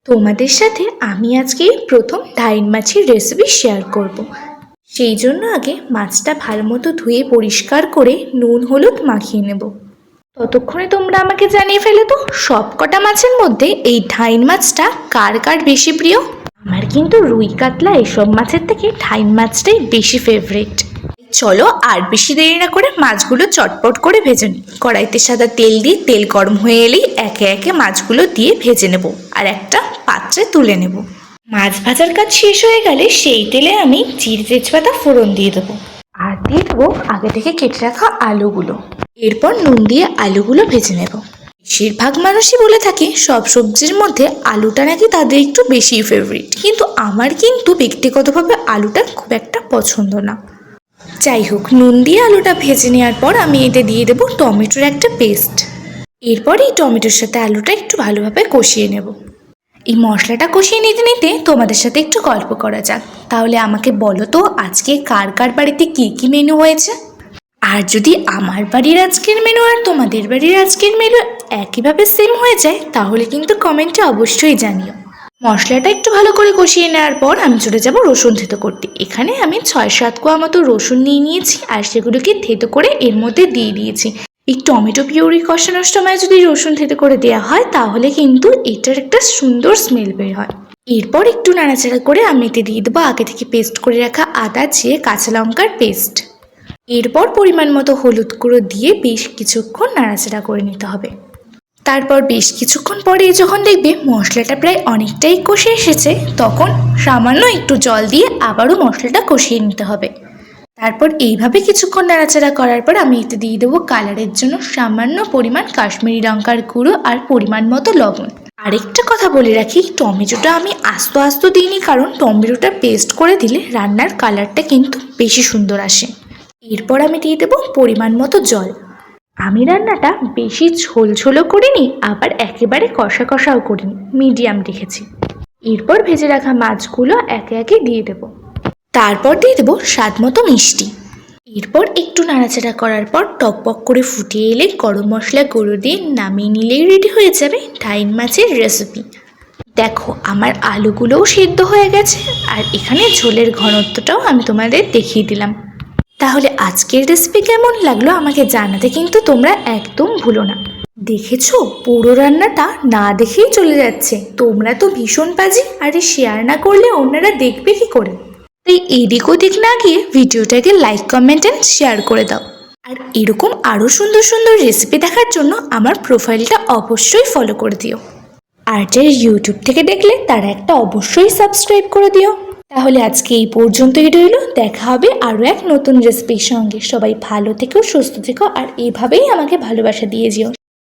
তোমাদের সাথে আমি আজকে প্রথম ধাইন মাছের রেসিপি শেয়ার করব। সেই জন্য আগে মাছটা ভালো মতো ধুয়ে পরিষ্কার করে নুন হলুদ মাখিয়ে নেব। ততক্ষণে তোমরা আমাকে জানিয়ে ফেলে তো সব কটা মাছের মধ্যে এই ধাইন মাছটা কার কার বেশি প্রিয়। আমার কিন্তু রুই কাতলা এসব মাছের থেকে ধাইন মাছটাই বেশি ফেভারিট। চলো আর বেশি দেরি না করে মাছগুলো চটপট করে ভেজে নিই। কড়াইতে সাদা তেল দিয়ে তেল গরম হয়ে এলেই একে একে মাছগুলো দিয়ে ভেজে নেব আর একটা পাত্রে তুলে নেব। মাছ ভাজার কাজ শেষ হয়ে গেলে সেই তেলে আমি জিরে তেজপাতা ফোড়ন দিয়ে দেবো আর দিয়ে দেবো আগে থেকে কেটে রাখা আলুগুলো। এরপর নুন দিয়ে আলুগুলো ভেজে নেব। বেশিরভাগ মানুষই বলে থাকে সব সবজির মধ্যে আলুটা নাকি তাদের একটু বেশি ফেভারিট, কিন্তু আমার কিন্তু ব্যক্তিগতভাবে আলুটা খুব একটা পছন্দ না। যাই হোক, নুন দিয়ে আলুটা ভেজে নেওয়ার পর আমি এতে দিয়ে দেবো টমেটোর একটা পেস্ট। এরপর এই টমেটোর সাথে আলুটা একটু ভালোভাবে কষিয়ে নেব। এই মশলাটা কষিয়ে নিতে নিতে তোমাদের সাথে একটু গল্প করা যাক। তাহলে আমাকে বলো তো আজকে কার কার বাড়িতে কী কী মেনু হয়েছে। আর যদি আমার বাড়ির আজকের মেনু আর তোমাদের বাড়ির আজকের মেনু একইভাবে সেম হয়ে যায় তাহলে কিন্তু কমেন্টে অবশ্যই জানিও। মশলাটা একটু ভালো করে কষিয়ে নেওয়ার পর আমি চলে যাব রসুন থেতো করতে। এখানে আমি 6-7 কোয়া মতো রসুন নিয়ে নিয়েছি আর সেগুলোকে থেতো করে এর মধ্যে দিয়ে দিয়েছি। এই টমেটো পিউরি কষানোর সময় যদি রসুন থেতো করে দেওয়া হয় তাহলে কিন্তু এটার একটা সুন্দর স্মেল বের হয়। এরপর একটু নাড়াচাড়া করে আমি এতে দিয়ে দেবো আগে থেকে পেস্ট করে রাখা আদা জিরে কাঁচা লঙ্কার পেস্ট। এরপর পরিমাণ মতো হলুদ গুঁড়ো দিয়ে বেশ কিছুক্ষণ নাড়াচাড়া করে নিতে হবে। তারপর বেশ কিছুক্ষণ পরে যখন দেখবে মশলাটা প্রায় অনেকটাই কষে এসেছে তখন সামান্য একটু জল দিয়ে আবারও মশলাটা কষিয়ে নিতে হবে। তারপর এইভাবে কিছুক্ষণ নাড়াচাড়া করার পর আমি এতে দিয়ে দেবো কালারের জন্য সামান্য পরিমাণ কাশ্মীরি লঙ্কার গুঁড়ো আর পরিমাণ মতো লবণ। আরেকটা কথা বলে রাখি, টমেটোটা আমি আস্ত আস্ত দিইনি, কারণ টমেটোটা পেস্ট করে দিলে রান্নার কালারটা কিন্তু বেশি সুন্দর আসে। এরপর আমি দিয়ে দেবো পরিমাণ মতো জল। আমি রান্নাটা বেশি ঝোল ঝোলও করিনি আবার একেবারে কষা কষাও করিনি, মিডিয়াম রেখেছি। এরপর ভেজে রাখা মাছগুলো একে একে দিয়ে দেবো। তারপর দিয়ে দেবো স্বাদ মতো মিষ্টি। এরপর একটু নাড়াচাড়া করার পর টকবক করে ফুটে এলে গরম মশলা গুঁড়ো দিয়ে নামিয়ে নিলেই রেডি হয়ে যাবে ধাইন মাছের রেসিপি। দেখো আমার আলুগুলোও সেদ্ধ হয়ে গেছে আর এখানে ঝোলের ঘনত্বটাও আমি তোমাদের দেখিয়ে দিলাম। তাহলে আজকের রেসিপি কেমন লাগলো আমাকে জানাতে কিন্তু তোমরা একদম ভুলো না। দেখেছো পুরো রান্নাটা না দেখেই চলে যাচ্ছে, তোমরা তো ভীষণ বাজি, আরে শেয়ার না করলে অন্যরা দেখবে কি করে। তাই এদিক ওদিক না গিয়ে ভিডিওটাকে লাইক কমেন্ট অ্যান্ড শেয়ার করে দাও। আর এরকম আরও সুন্দর সুন্দর রেসিপি দেখার জন্য আমার প্রোফাইলটা অবশ্যই ফলো করে দিও। আর যারা ইউটিউব থেকে দেখলে তারা একটা অবশ্যই সাবস্ক্রাইব করে দিও। তাহলে আজকে এই পর্যন্তই রইল, দেখা হবে আরও এক নতুন রেসিপির সঙ্গে। সবাই ভালো থেকো, সুস্থ থেকো আর এভাবেই আমাকে ভালোবাসা দিয়ে যেও।